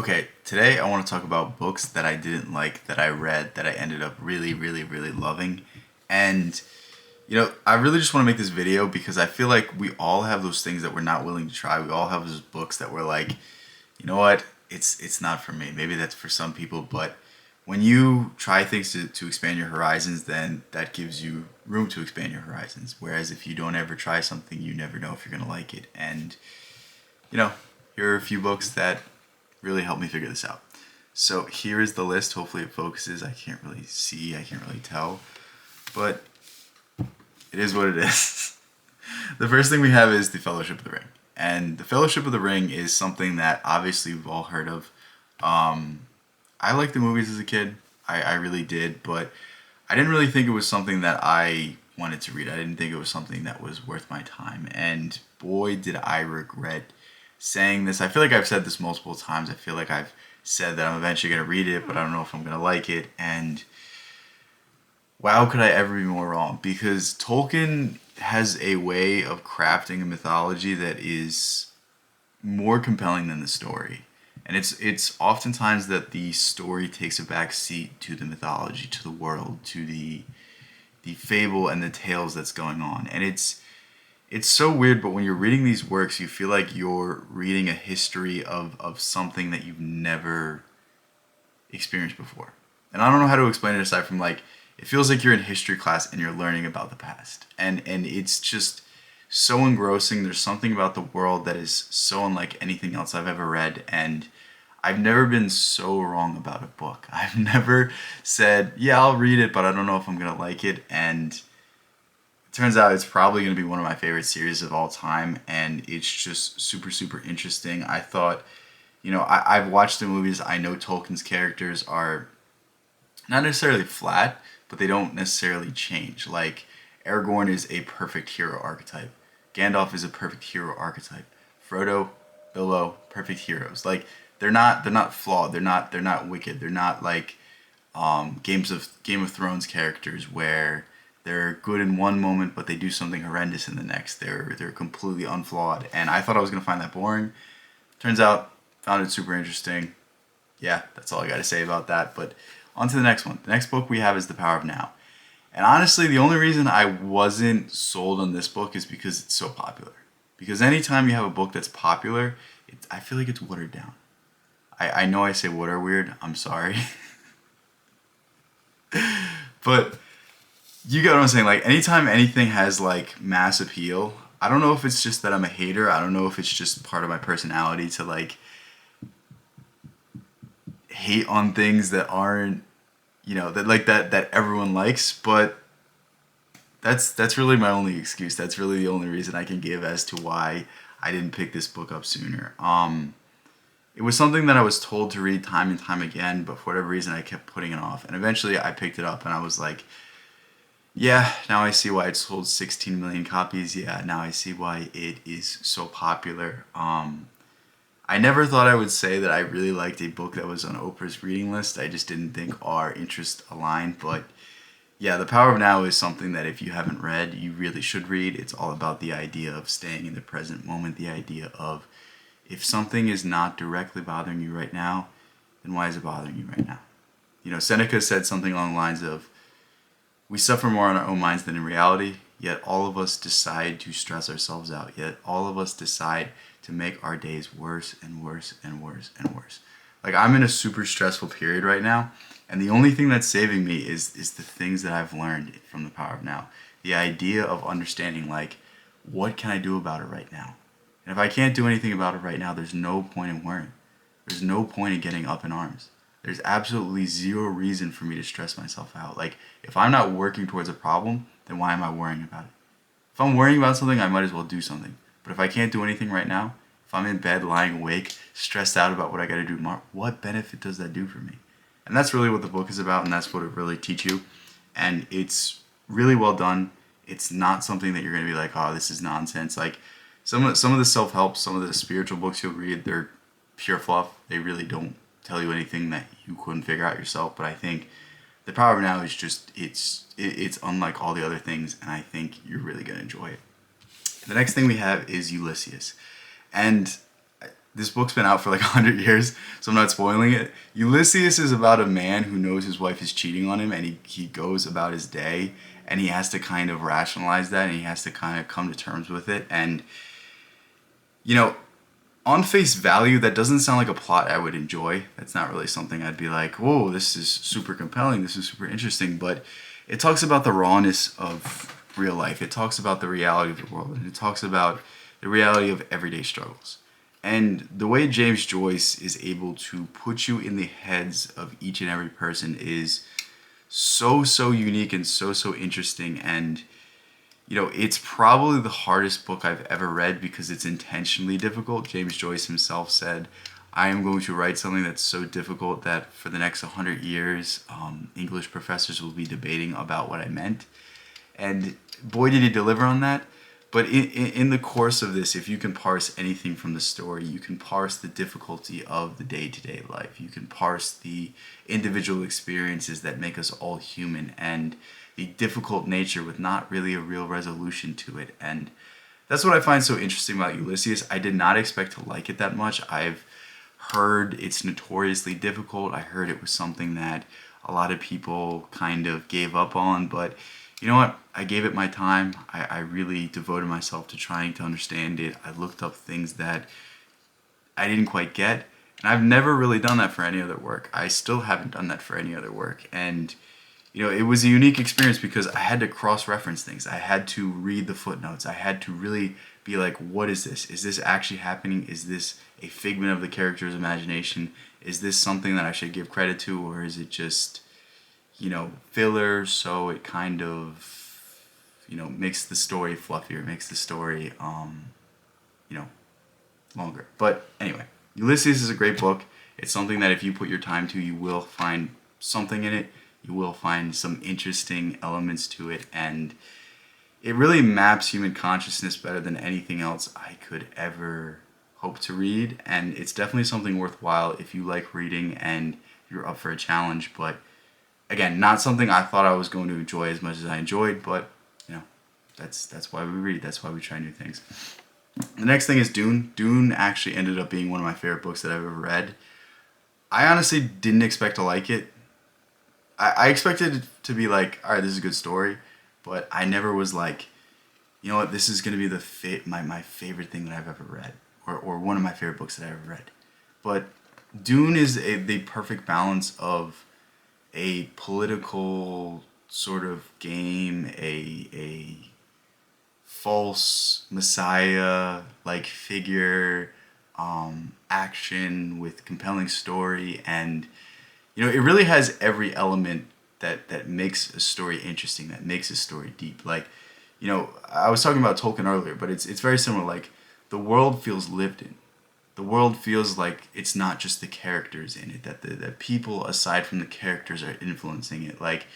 Okay, today I want to talk about books that I didn't like, that I read, that I ended up really, really, really loving. And, I really just want to make this video because I feel like we all have those things that we're not willing to try. We all have those books that we're like, you know what, it's not for me. Maybe that's for some people, but when you try things to expand your horizons, then that gives you room to expand your horizons. Whereas if you don't ever try something, you never know if you're going to like it. And, you know, here are a few books that really helped me figure this out. So here is the list. Hopefully it focuses. I can't really see, I can't really tell, but it is what it is. The first thing we have is The Fellowship of the Ring. And The Fellowship of the Ring is something that obviously we've all heard of. I liked the movies as a kid. I really did, but I didn't really think it was something that I wanted to read. I didn't think it was something that was worth my time. And boy, did I regret saying this. I feel like I've said this multiple times. I feel like I've said that I'm eventually going to read it, but I don't know if I'm going to like it. And wow, could I ever be more wrong? Because Tolkien has a way of crafting a mythology that is more compelling than the story. And it's oftentimes that the story takes a back seat to the mythology, to the world, to the fable and the tales that's going on. And it's so weird, but when you're reading these works, you feel like you're reading a history of something that you've never experienced before. And I don't know how to explain it aside from like, it feels like you're in history class and you're learning about the past. And it's just so engrossing. There's something about the world that is so unlike anything else I've ever read. And I've never been so wrong about a book. I've never said, yeah, I'll read it, but I don't know if I'm going to like it. And turns out it's probably going to be one of my favorite series of all time, and it's just super, super interesting. I thought, I've watched the movies. I know Tolkien's characters are not necessarily flat, but they don't necessarily change. Like, Aragorn is a perfect hero archetype. Gandalf is a perfect hero archetype. Frodo, Bilbo, perfect heroes. Like, they're not flawed. They're not wicked. They're not like Game of Thrones characters where they're good in one moment, but they do something horrendous in the next. They're completely unflawed, and I thought I was gonna find that boring. Turns out, found it super interesting. Yeah, that's all I got to say about that. But on to the next one. The next book we have is The Power of Now. And honestly, the only reason I wasn't sold on this book is because it's so popular. Because anytime you have a book that's popular, I feel like it's watered down. I know I say water weird. I'm sorry. But you get what I'm saying. Like, anytime anything has like mass appeal, I don't know if it's just that I'm a hater. I don't know if it's just part of my personality to like hate on things that aren't, that everyone likes. But that's really my only excuse. That's really the only reason I can give as to why I didn't pick this book up sooner. It was something that I was told to read time and time again, but for whatever reason I kept putting it off. And eventually I picked it up and I was like, yeah, now I see why it sold 16 million copies. Yeah, now I see why it is so popular. I never thought I would say that I really liked a book that was on Oprah's reading list. I just didn't think our interests aligned. But yeah, The Power of Now is something that if you haven't read, you really should read. It's all about the idea of staying in the present moment, the idea of if something is not directly bothering you right now, then why is it bothering you right now? Seneca said something along the lines of, we suffer more in our own minds than in reality, yet all of us decide to stress ourselves out. Yet all of us decide to make our days worse and worse and worse and worse. Like, I'm in a super stressful period right now, and the only thing that's saving me is the things that I've learned from The Power of Now. The idea of understanding, like, what can I do about it right now? And if I can't do anything about it right now, there's no point in worrying. There's no point in getting up in arms. There's absolutely zero reason for me to stress myself out. Like, if I'm not working towards a problem, then why am I worrying about it? If I'm worrying about something, I might as well do something. But if I can't do anything right now, if I'm in bed lying awake, stressed out about what I got to do tomorrow, what benefit does that do for me? And that's really what the book is about, and that's what it really teaches you. And it's really well done. It's not something that you're going to be like, oh, this is nonsense. Like, some of the self-help, some of the spiritual books you'll read, they're pure fluff. They really don't tell you anything that you couldn't figure out yourself. But I think The Power of Now is just, it's unlike all the other things, and I think you're really going to enjoy it. The next thing we have is Ulysses. And this book's been out for like 100 years, so I'm not spoiling it. Ulysses is about a man who knows his wife is cheating on him, and he goes about his day, and he has to kind of rationalize that, and he has to kind of come to terms with it. And, you know, on face value, that doesn't sound like a plot I would enjoy. That's not really something I'd be like, whoa, this is super compelling, this is super interesting. But it talks about the rawness of real life. It talks about the reality of the world, and it talks about the reality of everyday struggles. And the way James Joyce is able to put you in the heads of each and every person is so unique and so interesting. And you know, it's probably the hardest book I've ever read because it's intentionally difficult. James Joyce himself said, I am going to write something that's so difficult that for the next 100 years, English professors will be debating about what I meant. And boy, did he deliver on that. But in the course of this, if you can parse anything from the story, you can parse the difficulty of the day-to-day life. You can parse the individual experiences that make us all human and the difficult nature with not really a real resolution to it. And that's what I find so interesting about Ulysses. I did not expect to like it that much. I've heard it's notoriously difficult. I heard it was something that a lot of people kind of gave up on, but you know what? I gave it my time. I really devoted myself to trying to understand it. I looked up things that I didn't quite get. And I've never really done that for any other work. I still haven't done that for any other work. And, you know, it was a unique experience because I had to cross-reference things. I had to read the footnotes. I had to really be like, what is this? Is this actually happening? Is this a figment of the character's imagination? Is this something that I should give credit to? Or is it just, you know, filler, so it kind of, you know, makes the story fluffier, makes the story, you know, longer. But anyway, Ulysses is a great book. It's something that if you put your time to, you will find something in it. You will find some interesting elements to it, and it really maps human consciousness better than anything else I could ever hope to read. And it's definitely something worthwhile if you like reading and you're up for a challenge. But again, not something I thought I was going to enjoy as much as I enjoyed, but you know, that's why we read. That's why we try new things. The next thing is Dune. Dune actually ended up being one of my favorite books that I've ever read. I honestly didn't expect to like it. I expected it to be like, all right, this is a good story, but I never was like, you know what, this is going to be my favorite thing that I've ever read, or one of my favorite books that I've ever read. But Dune is the perfect balance of a political sort of game, a false messiah like figure, action with compelling story, and you know, it really has every element that makes a story interesting, that makes a story deep. Like, you know, I was talking about Tolkien earlier, but it's very similar. Like, the world feels lived in. The world feels like it's not just the characters in it, that people aside from the characters are influencing it. Like,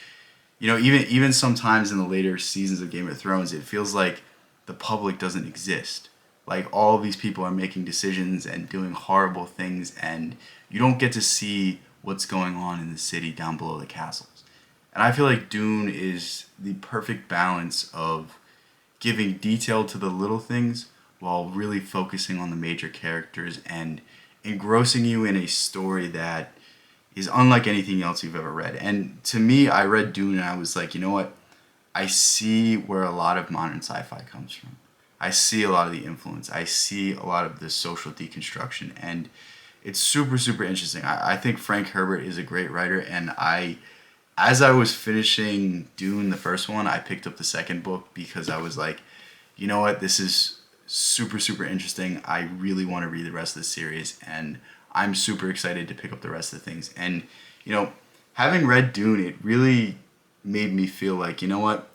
you know, even sometimes in the later seasons of Game of Thrones, it feels like the public doesn't exist. Like, all of these people are making decisions and doing horrible things, and you don't get to see what's going on in the city down below the castles. And I feel like Dune is the perfect balance of giving detail to the little things while really focusing on the major characters and engrossing you in a story that is unlike anything else you've ever read. And to me, I read Dune and I was like, you know what? I see where a lot of modern sci-fi comes from. I see a lot of the influence. I see a lot of the social deconstruction, and it's super interesting. I think Frank Herbert is a great writer, and as I was finishing Dune, the first one, I picked up the second book because I was like, you know what, this is super interesting. I really want to read the rest of the series, and I'm super excited to pick up the rest of the things. And, you know, having read Dune, it really made me feel like, you know what,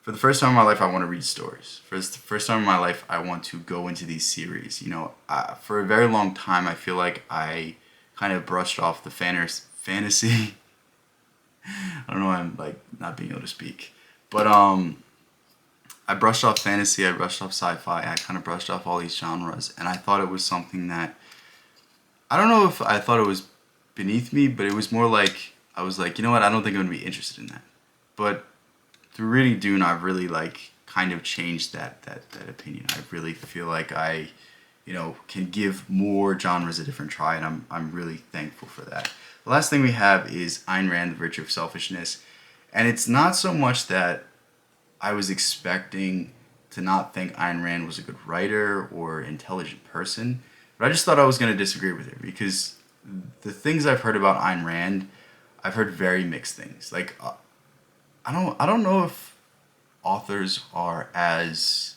for the first time in my life, I want to read stories. For the first time in my life, I want to go into these series. You know, for a very long time, I feel like I kind of brushed off the fantasy. I don't know why I'm like not being able to speak, but I brushed off fantasy. I brushed off sci-fi. I kind of brushed off all these genres, and I thought it was something that I don't know if I thought it was beneath me, but it was more like I was like, you know what, I don't think I'm gonna be interested in that, but through reading Dune, I've really like kind of changed that opinion. I really feel like I can give more genres a different try, and I'm really thankful for that. The last thing we have is Ayn Rand, The Virtue of Selfishness, and it's not so much that I was expecting to not think Ayn Rand was a good writer or intelligent person, but I just thought I was going to disagree with her because the things I've heard about Ayn Rand, I've heard very mixed things. Like, I don't know if authors are as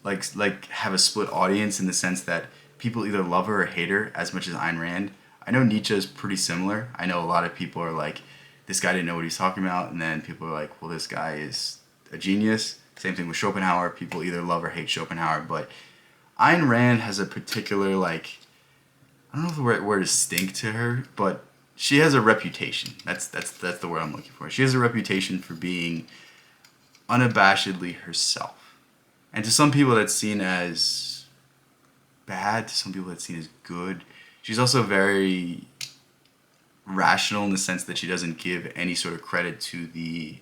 like have a split audience in the sense that people either love her or hate her as much as Ayn Rand. I know Nietzsche is pretty similar. I know a lot of people are like, this guy didn't know what he's talking about, and then people are like, well, this guy is a genius. Same thing with Schopenhauer. People either love or hate Schopenhauer, but Ayn Rand has a particular, like, I don't know if the right word is stink to her, but she has a reputation. That's the word I'm looking for. She has a reputation for being unabashedly herself. And to some people that's seen as bad, to some people that's seen as good. She's also very rational in the sense that she doesn't give any sort of credit to the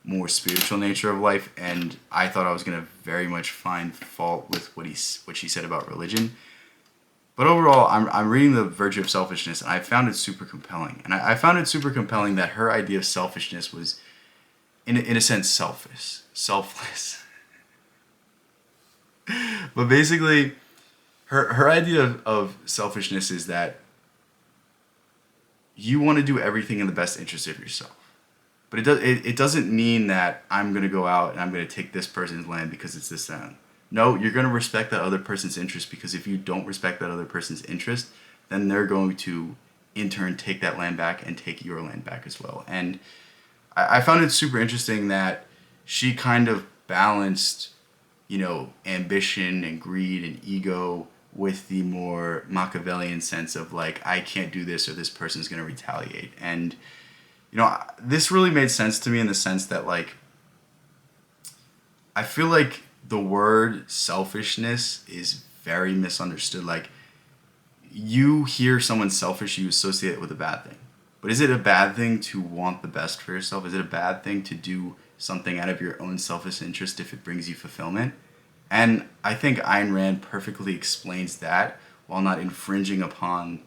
more spiritual nature of life, and I thought I was going to very much find fault with what she said about religion. But overall, I'm reading The Virtue of Selfishness, and I found it super compelling. And I found it super compelling that her idea of selfishness was, in a sense, selfless. But basically, her idea of selfishness is that you want to do everything in the best interest of yourself. But it doesn't mean that I'm going to go out and I'm going to take this person's land because it's this land. No, you're going to respect that other person's interest, because if you don't respect that other person's interest, then they're going to, in turn, take that land back and take your land back as well. And I found it super interesting that she kind of balanced, ambition and greed and ego with the more Machiavellian sense of, like, I can't do this or this person's going to retaliate. And, this really made sense to me in the sense that, like, I feel like the word selfishness is very misunderstood. Like, you hear someone selfish, you associate it with a bad thing. But is it a bad thing to want the best for yourself? Is it a bad thing to do something out of your own selfish interest if it brings you fulfillment? And I think Ayn Rand perfectly explains that while not infringing upon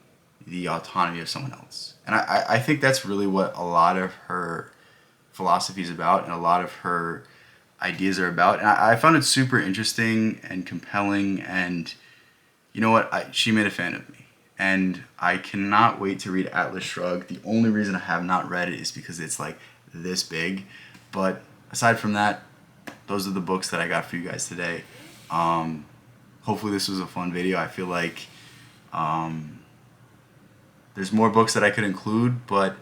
the autonomy of someone else. And I think that's really what a lot of her philosophy is about, and a lot of her ideas are about. And I found it super interesting and compelling, and you know what? She made a fan of me. And I cannot wait to read Atlas Shrugged. The only reason I have not read it is because it's like this big. But aside from that, those are the books that I got for you guys today. Hopefully this was a fun video. I feel like there's more books that I could include, but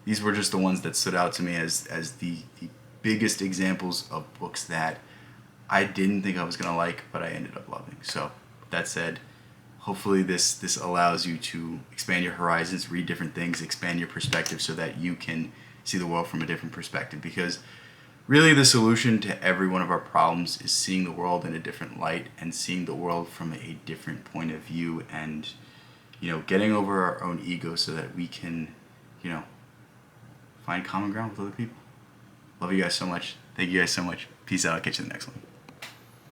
these were just the ones that stood out to me as the biggest examples of books that I didn't think I was going to like, but I ended up loving. So, with that said, hopefully this allows you to expand your horizons, read different things, expand your perspective so that you can see the world from a different perspective. Because really the solution to every one of our problems is seeing the world in a different light and seeing the world from a different point of view, and getting over our own ego so that we can find common ground with other people. Love you guys so much. Thank you guys so much. Peace out. I'll catch you in the next one.